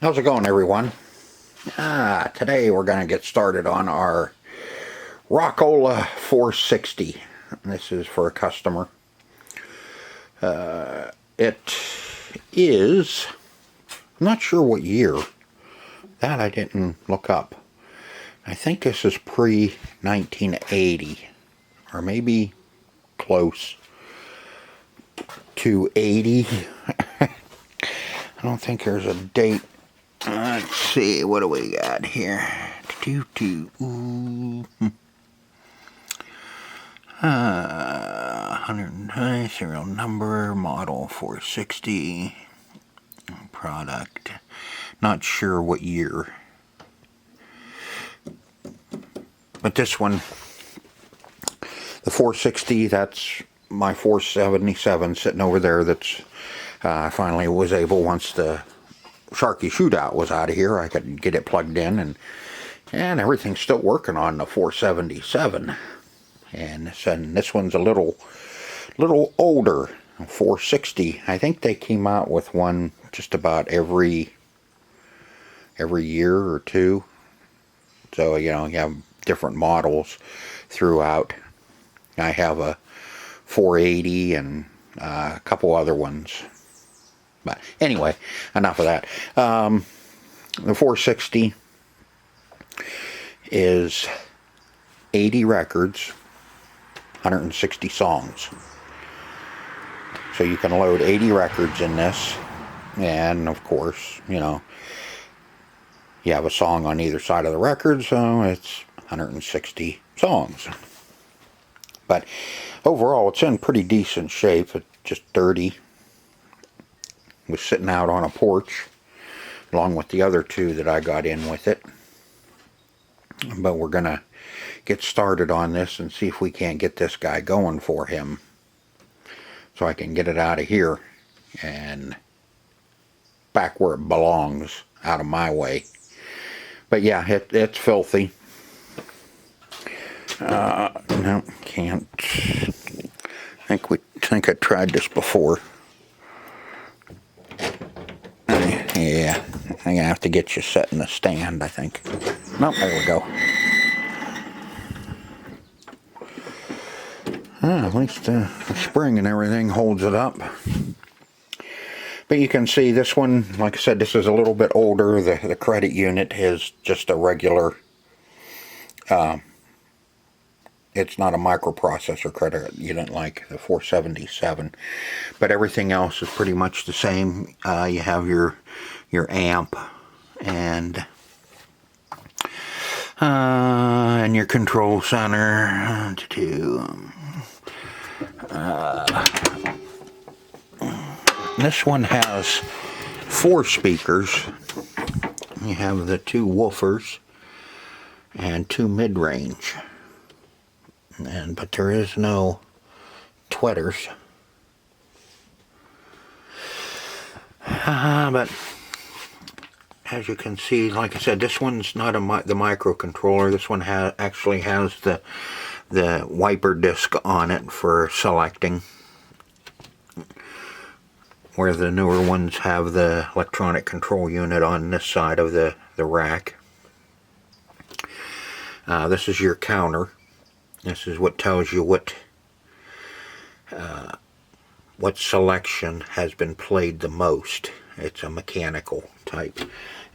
How's it going, everyone? Today we're going to get started on our Rockola 460. This is for a customer. It is, I'm not sure what year. That I didn't look up. I think this is pre-1980, or maybe close to 80. I don't think there's a date. Let's see, what do we got here? 120 serial number, model 460, product. Not sure what year. But this one, the 460, that's my 477 sitting over there. That's I finally was able, once the Sharky shootout was out of here, I could get it plugged in, and everything's still working on the 477. And this one's a little older, 460. I think they came out with one just about every year or two. So you have different models throughout. I have a 480 and a couple other ones. But anyway, enough of that. The 460 is 80 records, 160 songs. So you can load 80 records in this, and of course, you have a song on either side of the record, so it's 160 songs. But overall, it's in pretty decent shape. It's just dirty. Was sitting out on a porch along with the other two that I got in with it. But we're gonna get started on this and see if we can't get this guy going for him, so I can get it out of here and back where it belongs, out of my way. But yeah, it's filthy. No, can't. I think I tried this before. Yeah, I'm gonna have to get you set in the stand, I think. Nope, there we go. At least the spring and everything holds it up. But you can see this one, like I said, this is a little bit older. The credit unit is just a regular, it's not a microprocessor credit unit like the 477. But everything else is pretty much the same. You have your amp and your control center. This one has 4 speakers. You have the 2 woofers and 2 mid-range, but there is no tweeters. But as you can see, like I said, this one's not the microcontroller. This one actually has the wiper disc on it for selecting, where the newer ones have the electronic control unit on this side of the rack. This is your counter. This is what tells you what selection has been played the most. It's a mechanical type.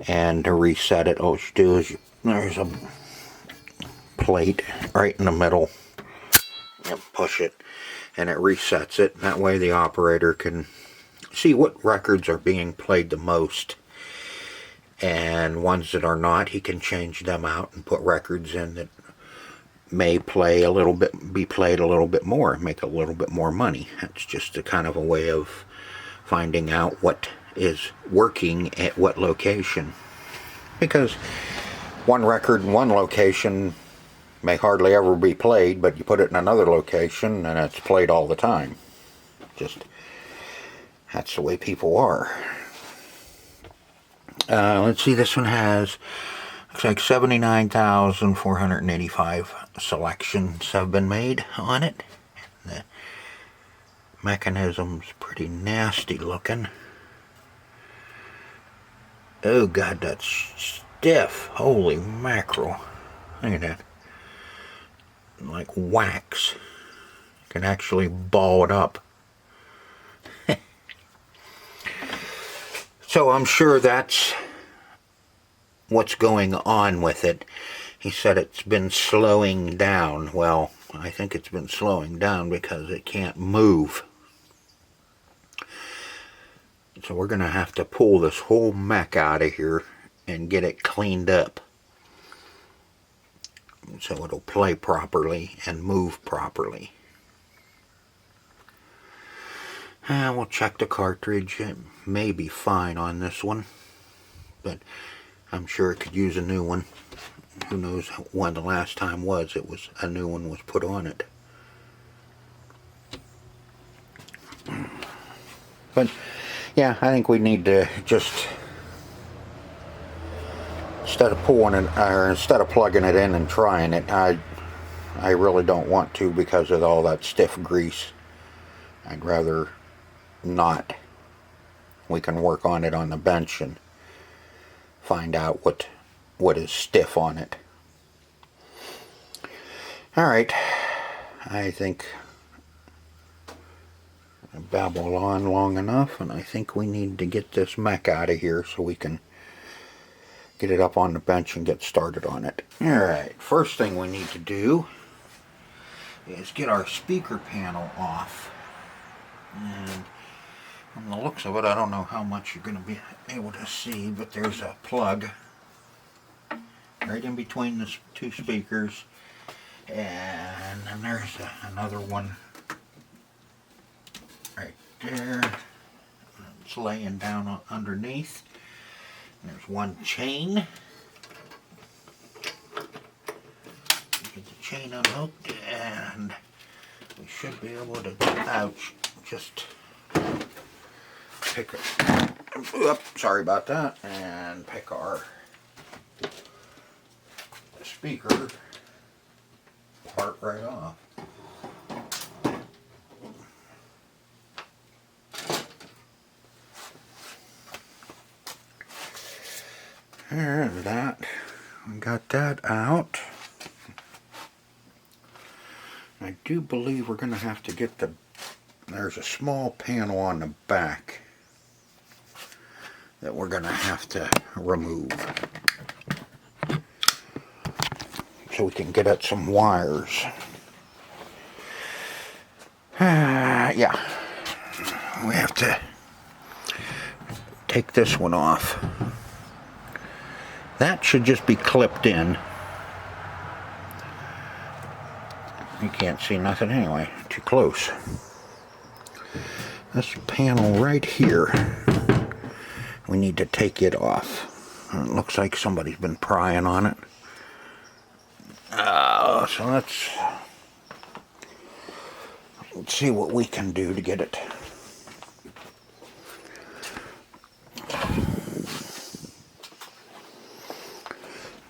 And to reset it, all you do is there's a plate right in the middle. You push it and it resets it. That way the operator can see what records are being played the most, and ones that are not, he can change them out and put records in that may be played a little bit more, make a little bit more money. That's just a kind of a way of finding out what is working at what location, because one record in one location may hardly ever be played, but you put it in another location and it's played all the time. Just that's the way people are. Let's see, this one has, looks like 79,485 selections have been made on it. The mechanism's pretty nasty looking. Oh God, that's stiff. Holy mackerel. Look at that. Like wax. You can actually ball it up. So I'm sure that's what's going on with it. He said it's been slowing down. Well, I think it's been slowing down because it can't move. So we're going to have to pull this whole mech out of here and get it cleaned up so it'll play properly and move properly. We'll check the cartridge. It may be fine on this one, but I'm sure it could use a new one. Who knows when the last time was a new one was put on it. But yeah, I think we need to just, instead of pulling it, or instead of plugging it in and trying it, I really don't want to because of all that stiff grease. I'd rather not. We can work on it on the bench and find out what is stiff on it. Alright, I think I babbled on long enough, and I think we need to get this mech out of here so we can get it up on the bench and get started on it. Alright, first thing we need to do is get our speaker panel off. And from the looks of it, I don't know how much you're going to be able to see, but there's a plug right in between the two speakers, and then there's another one right there. It's laying down underneath. And there's one chain. Get the chain unhooked, and we should be able to, ouch, just pick it up, sorry about that, and pick our speaker part right off. There's that. We got that out. I do believe we're going to have to get there's a small panel on the back that we're going to have to remove so we can get at some wires. Yeah, we have to take this one off. That should just be clipped in. You can't see nothing anyway, too close. This panel right here, we need to take it off. It looks like somebody's been prying on it. So let's see what we can do to get it.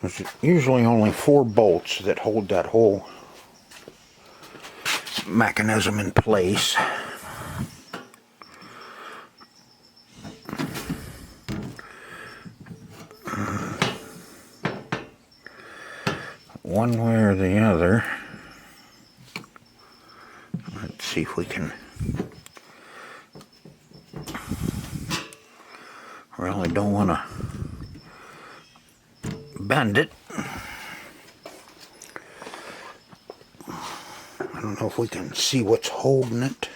There's usually only 4 bolts that hold that whole mechanism in place. One way or the other. Let's see if we can really don't want to bend it. I don't know if we can see what's holding it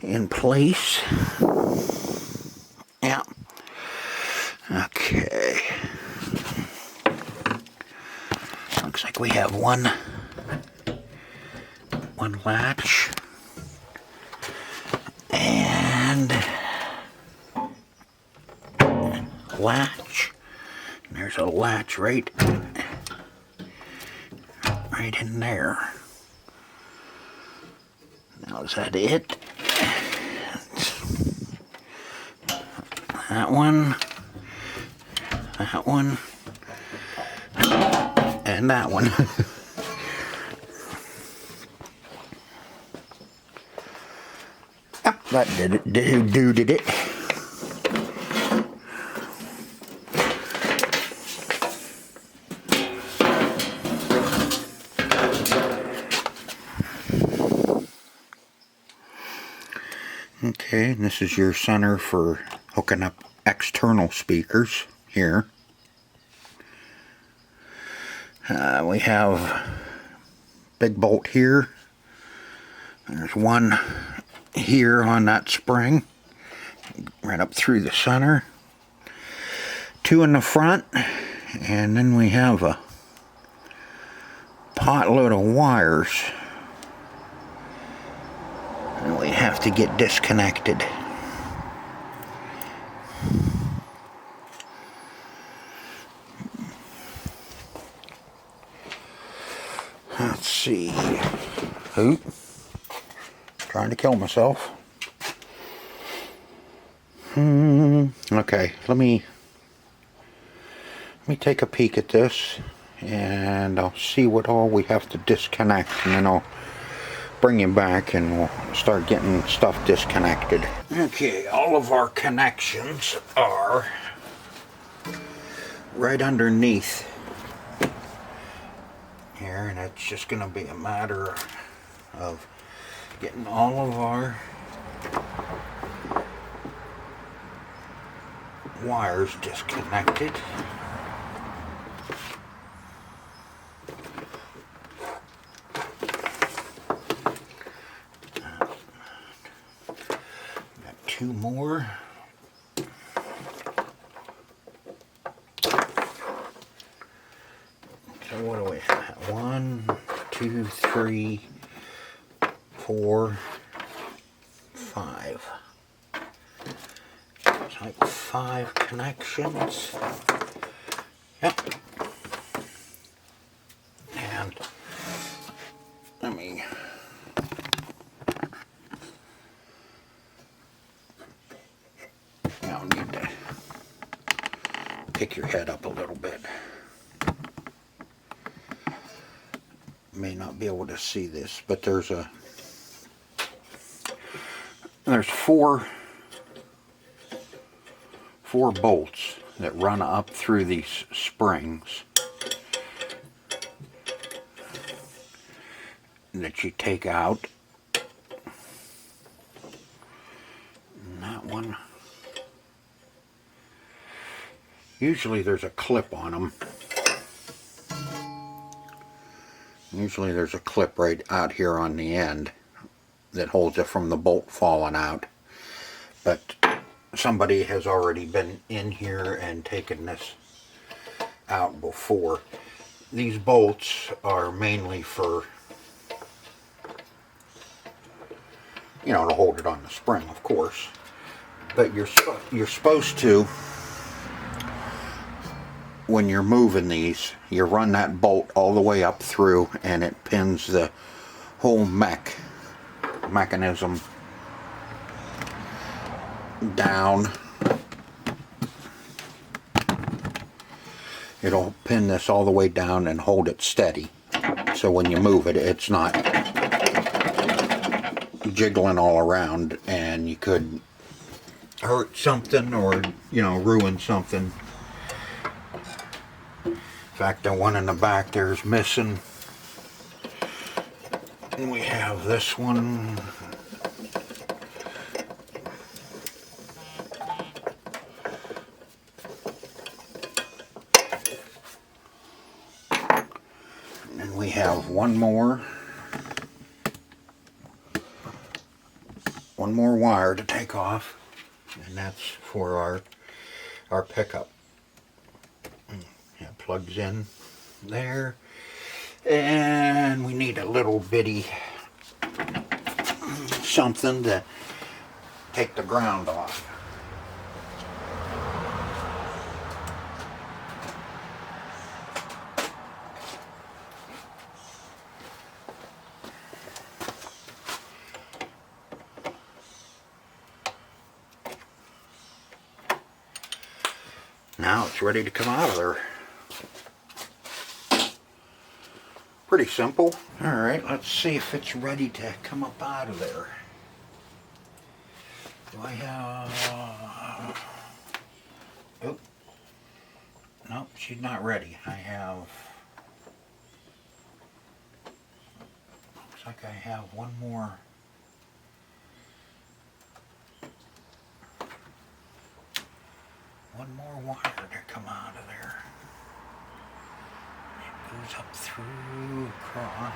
in place. Yeah. Okay. Looks like we have one latch and latch. And there's a latch right in there. Now is that it? That one, and that one. Yep, that did it. Did it. Okay, and this is your center for hooking up external speakers here. We have big bolt here. There's one here on that spring, right up through the center. Two in the front, and then we have a potload of wires that we have to get disconnected. Let's see. Oop. Trying to kill myself. Okay, let me take a peek at this, and I'll see what all we have to disconnect, and then I'll bring you back and we'll start getting stuff disconnected. Okay, all of our connections are right underneath here, and it's just going to be a matter of getting all of our wires disconnected. Got two more. So what do we have? 1, 2, 3, 4, 5. It's like 5 connections. Yep. And let me now need to pick your head up a little bit. May not be able to see this, but there's four bolts that run up through these springs that you take out. And that one, usually there's a clip on them. Usually there's a clip right out here on the end that holds it from the bolt falling out. But somebody has already been in here and taken this out before. These bolts are mainly for, you know, to hold it on the spring, of course. But you're supposed to, when you're moving these, you run that bolt all the way up through, and it pins the whole mechanism down. It'll pin this all the way down and hold it steady, so when you move it, it's not jiggling all around and you could hurt something or, you know, ruin something. In fact, the one in the back there is missing. And we have this one. And we have one more wire to take off, and that's for our pickup. It plugs in there, and we need a little bitty something to take the ground off. Now it's ready to come out of there. Pretty simple. Alright, let's see if it's ready to come up out of there. Do I have... Oh. Nope, she's not ready. I have... Looks like I have one more one more wire to come out of there. It goes up through, across.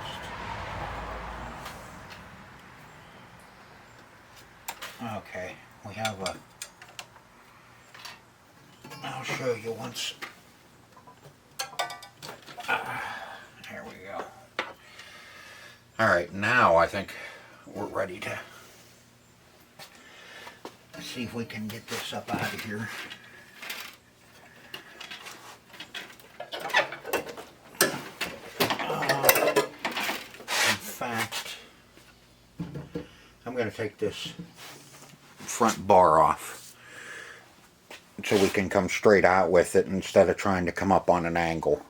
Okay, we have a... I'll show you once. There we go. Alright, now I think we're ready to see if we can get this up out of here. In fact, I'm going to take this front bar off so we can come straight out with it instead of trying to come up on an angle.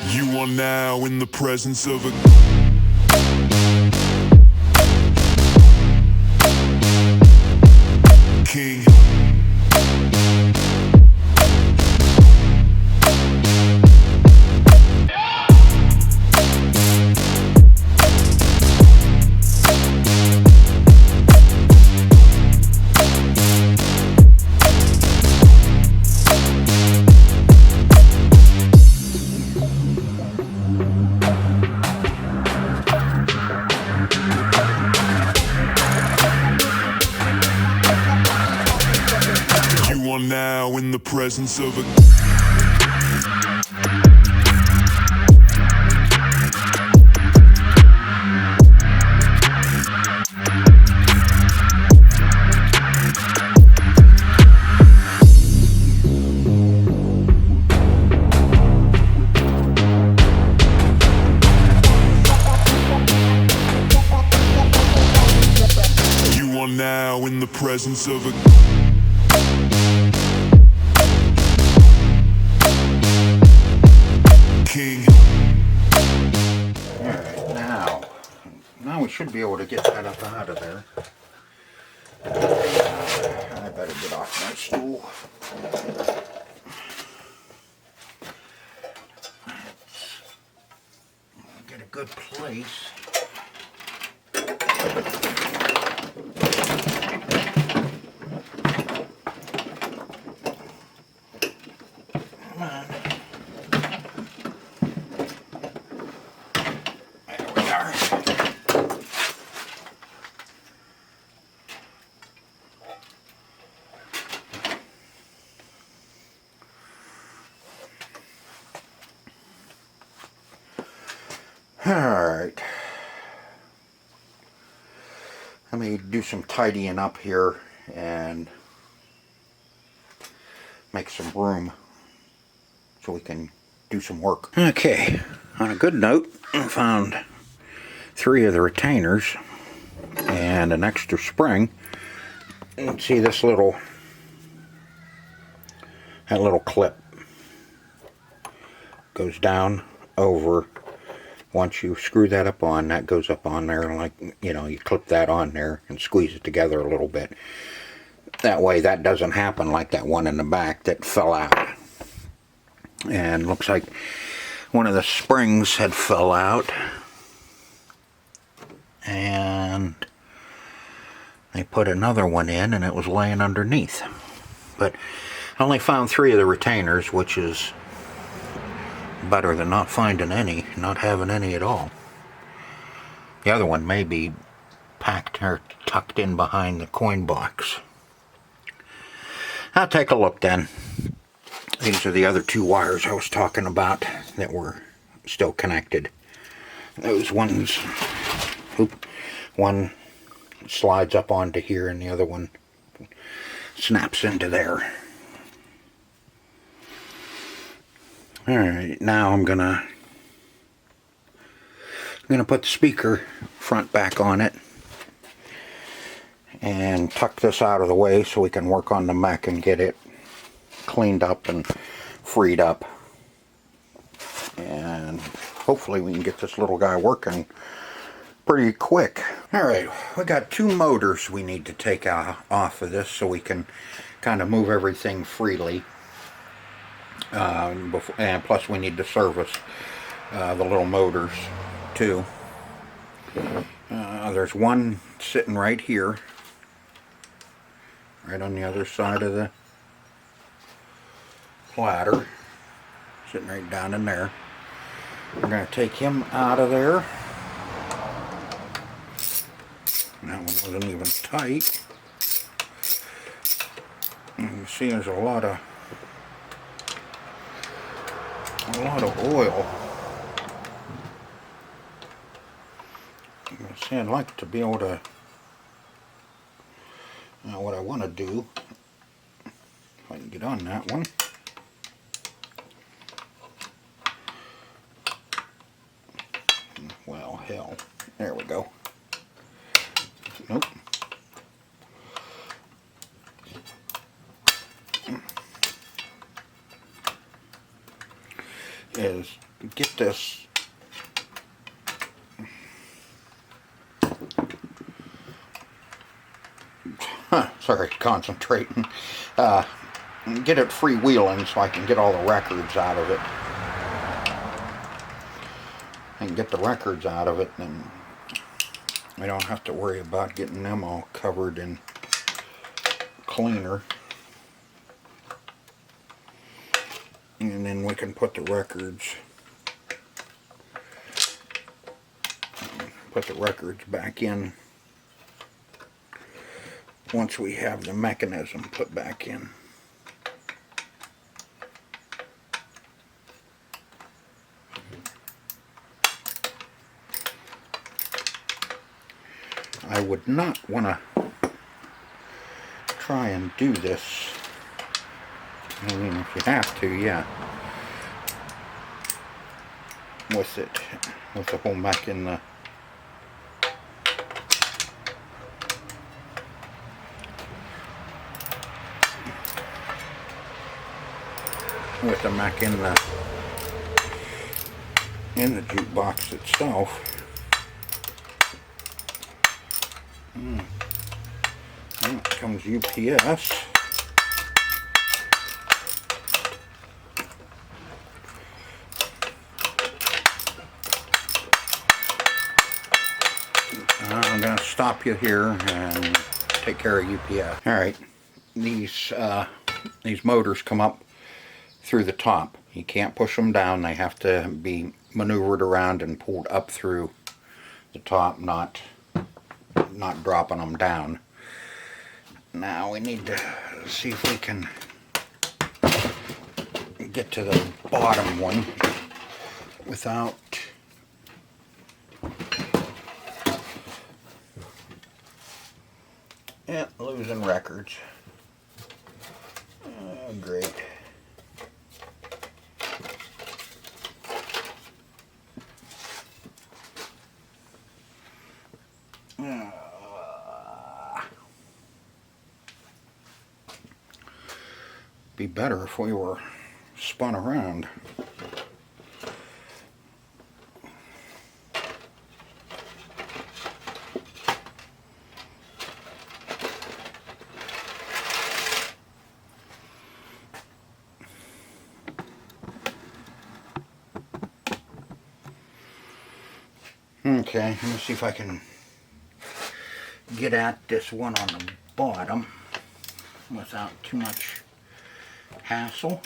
You are now in the presence of a king. You are now in the presence of a You are now in the presence of a king. Alright, now we should be able to get that up out of there. I better get off my stool. Get a good place. Come on. There we are. Alright. Let me do some tidying up here and make some room so we can do some work. Okay, on a good note, I found 3 of the retainers and an extra spring. You can see this little clip goes down over. Once you screw that up on, that goes up on there, like, you know, you clip that on there and squeeze it together a little bit. That way that doesn't happen like that one in the back that fell out. And looks like one of the springs had fell out. And they put another one in and it was laying underneath. But I only found 3 of the retainers, which is better than not finding any, not having any at all. The other one may be packed or tucked in behind the coin box. I'll take a look then. These are the other 2 wires I was talking about that were still connected. Those ones, one slides up onto here and the other one snaps into there. Alright, now I'm gonna put the speaker front back on it and tuck this out of the way so we can work on the Mech and get it cleaned up and freed up. And hopefully we can get this little guy working pretty quick. Alright, we got 2 motors we need to take off of this so we can kind of move everything freely. And plus we need to service the little motors too. There's one sitting right here, right on the other side of the platter, sitting right down in there. We're going to take him out of there. That one wasn't even tight. And you see there's a lot of oil. See, I'd like to be able to, what I want to do, if I can get on that one. Well, hell, there we go. Nope. Is get this sorry, concentrating. Get it freewheeling so I can get all the records out of it. I can get the records out of it, and I don't have to worry about getting them all covered in cleaner. And then we can put the records back in once we have the mechanism put back in. I would not want to try and do this. I mean, if you have to, yeah. With the whole mech in the mech in the jukebox itself. And comes UPS. I'm going to stop you here and take care of UPS. Alright, these motors come up through the top. You can't push them down. They have to be maneuvered around and pulled up through the top, not dropping them down. Now we need to see if we can get to the bottom one without losing records. Great. Be better if we were spun around. Okay, let me see if I can get at this one on the bottom without too much hassle.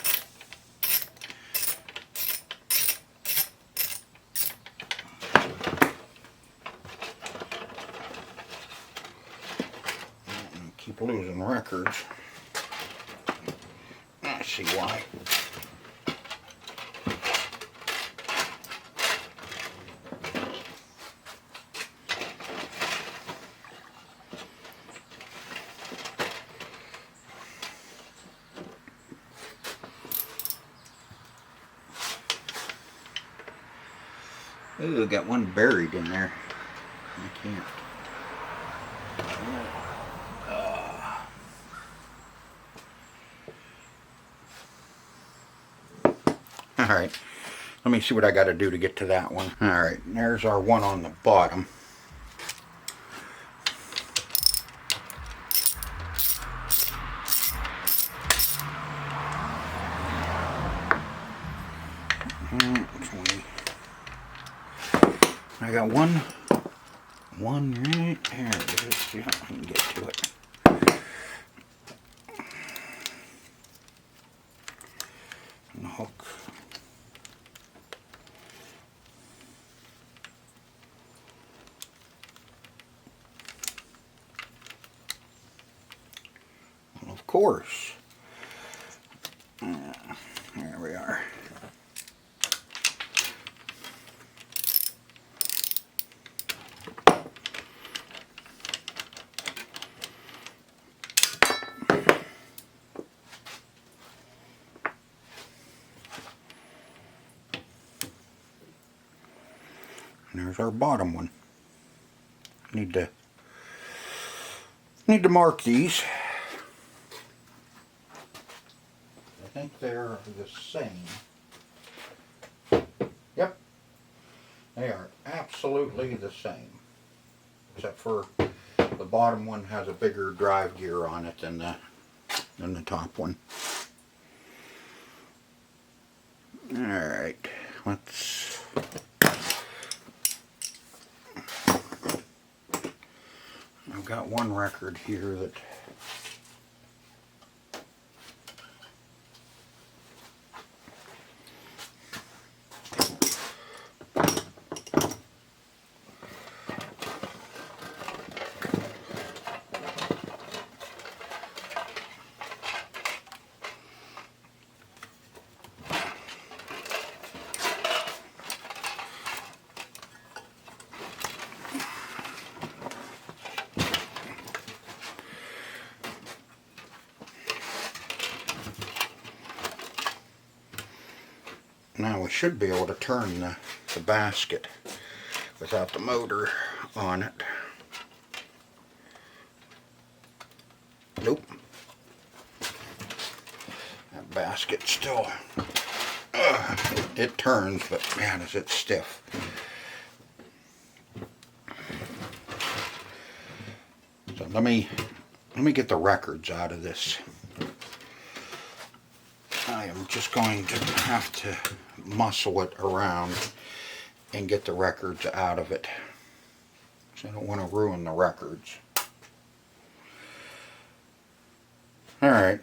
Keep losing records. I see why. Ooh, got one buried in there. I can't. Alright, let me see what I got to do to get to that one. Alright, there's our one on the bottom. I got one right there. It is. Yeah, I can get to it. And the hook. Well, of course. There we are. And there's our bottom one. Need to mark these. I think they're the same. Yep. They are absolutely the same. Except for the bottom one has a bigger drive gear on it than the top one. Alright, let's I've got one record here that now we should be able to turn the basket without the motor on it. Nope. That basket still, it turns, but man, is it stiff. So let me get the records out of this. I am just going to have to muscle it around and get the records out of it. So I don't want to ruin the records. Alright.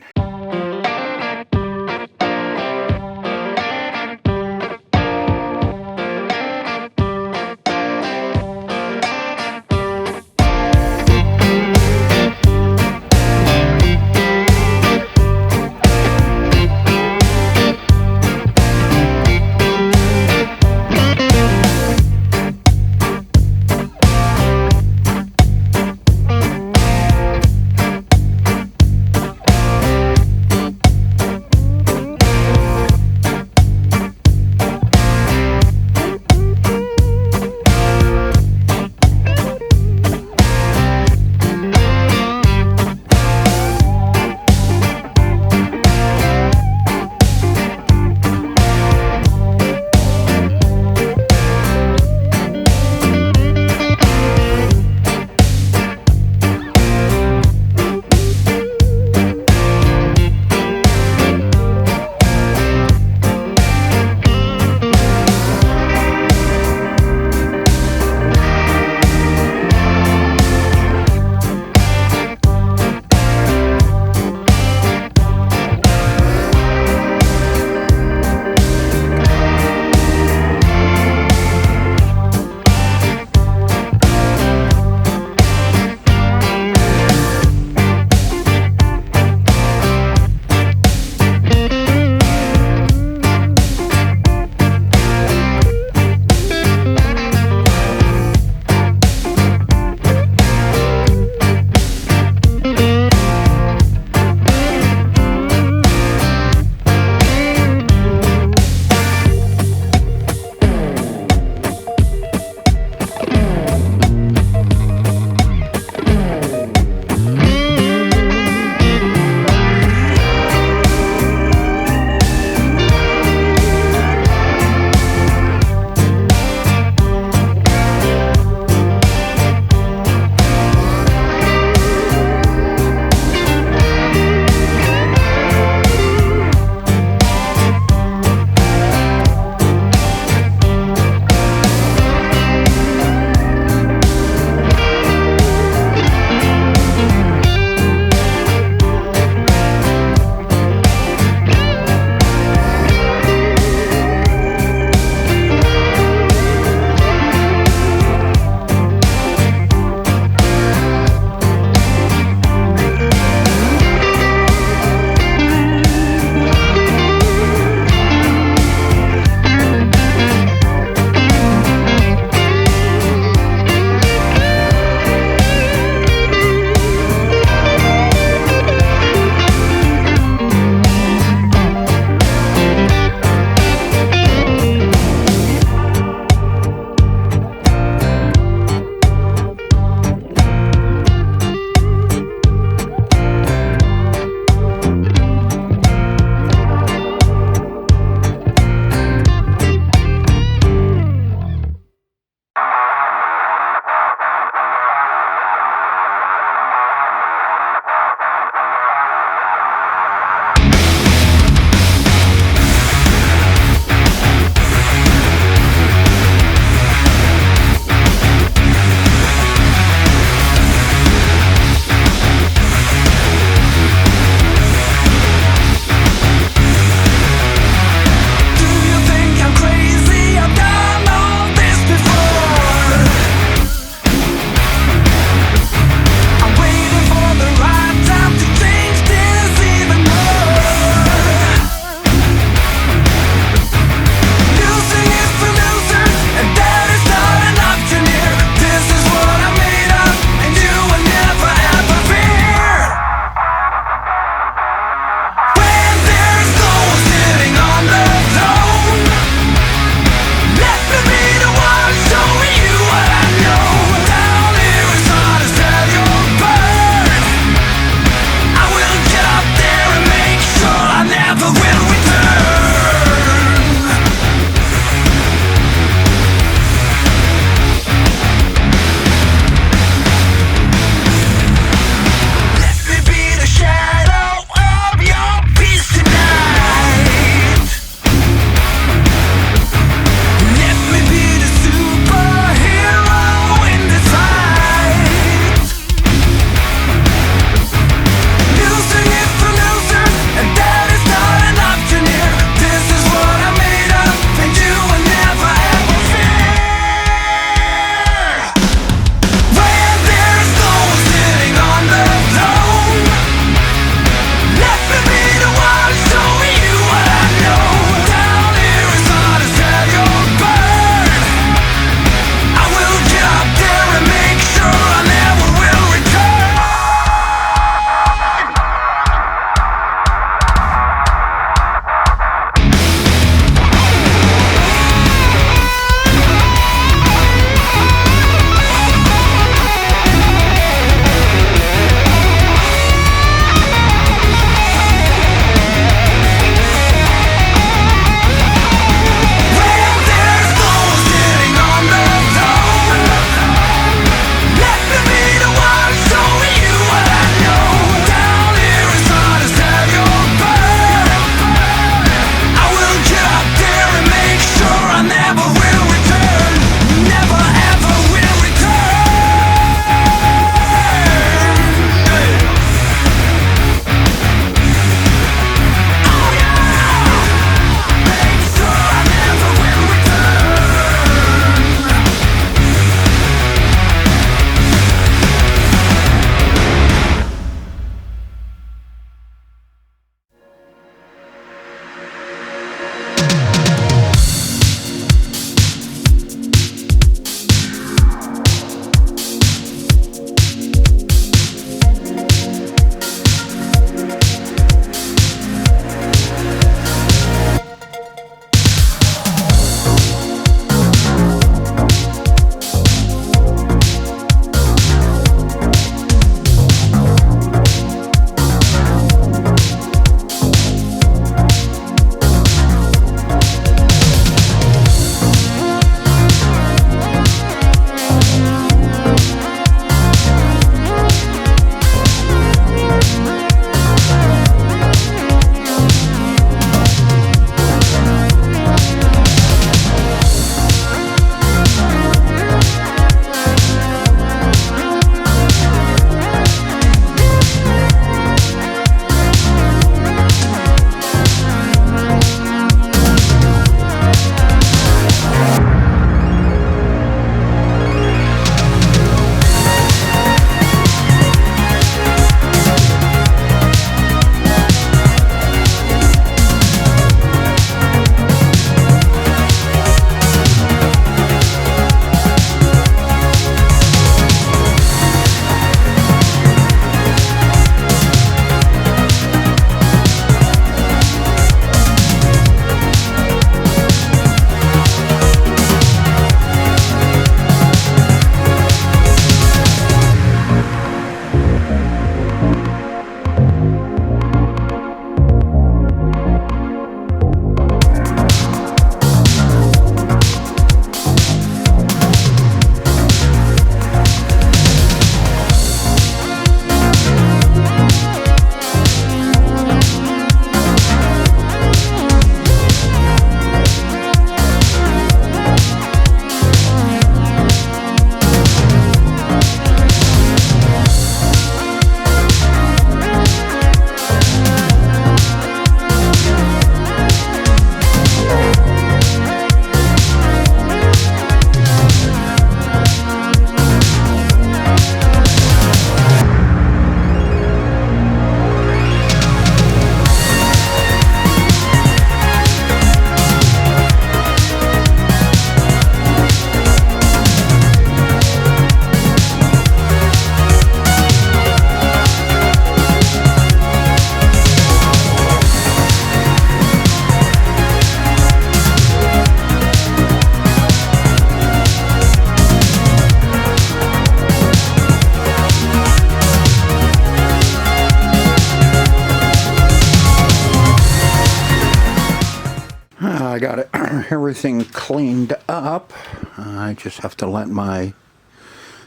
got it, everything cleaned up. I just have to let my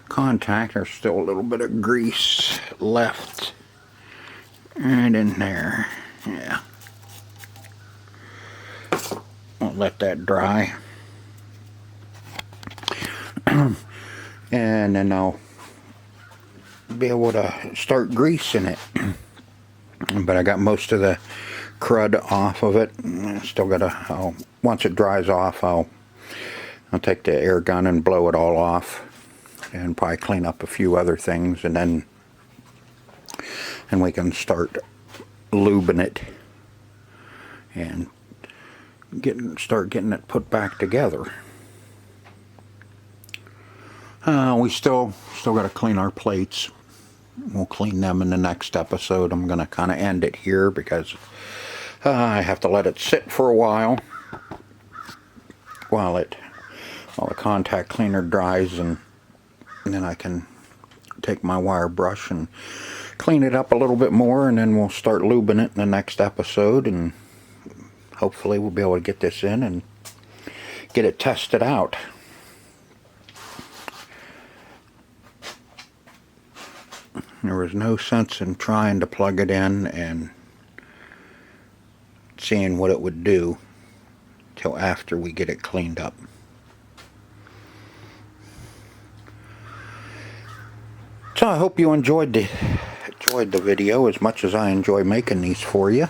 contact, there's still a little bit of grease left right in there. Yeah. I'll let that dry. And then I'll be able to start greasing it. But I got most of the crud off of it. Still gotta, once it dries off, I'll take the air gun and blow it all off, and probably clean up a few other things, and then we can start lubing it and start getting it put back together. We still got to clean our plates. We'll clean them in the next episode. I'm going to kind of end it here because I have to let it sit for a while while the contact cleaner dries, and then I can take my wire brush and clean it up a little bit more, and then we'll start lubing it in the next episode, and hopefully we'll be able to get this in and get it tested out. There was no sense in trying to plug it in and seeing what it would do till after we get it cleaned up. So I hope you enjoyed the video as much as I enjoy making these for you.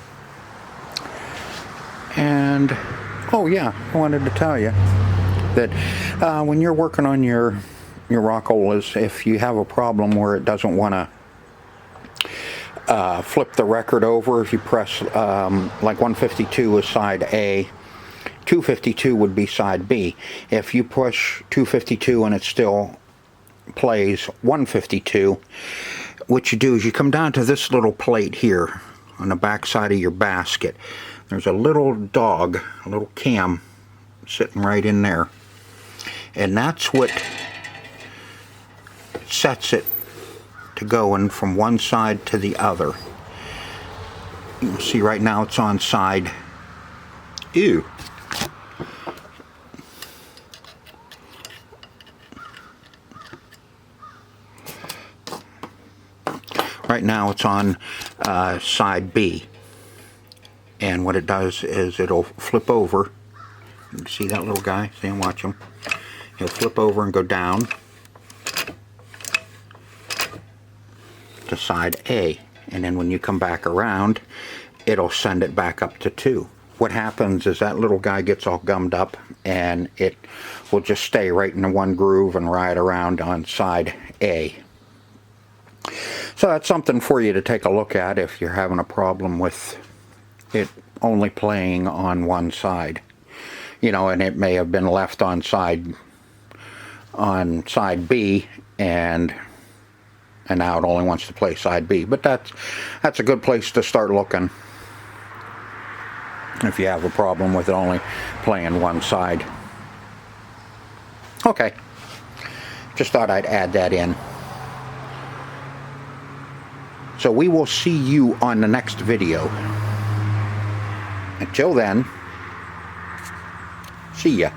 And oh yeah, I wanted to tell you that when you're working on your rockolas, if you have a problem where it doesn't want to flip the record over, if you press like 152 is side A, 252 would be side B. If you push 252 and it still plays 152, what you do is you come down to this little plate here on the back side of your basket. There's a little dog, a little cam sitting right in there, and that's what sets it to going from one side to the other. You can see right now it's on side ew. Right now it's on side B, and what it does is it'll flip over. You see that little guy? See him? Watch him. He'll flip over and go down to side A, and then when you come back around, it'll send it back up to 2. What happens is that little guy gets all gummed up, and it will just stay right in the one groove and ride around on side A. So that's something for you to take a look at if you're having a problem with it only playing on one side. You know, and it may have been left on side B, and now it only wants to play side B. But that's a good place to start looking if you have a problem with it only playing one side. Okay, just thought I'd add that in. So we will see you on the next video. Until then, see ya.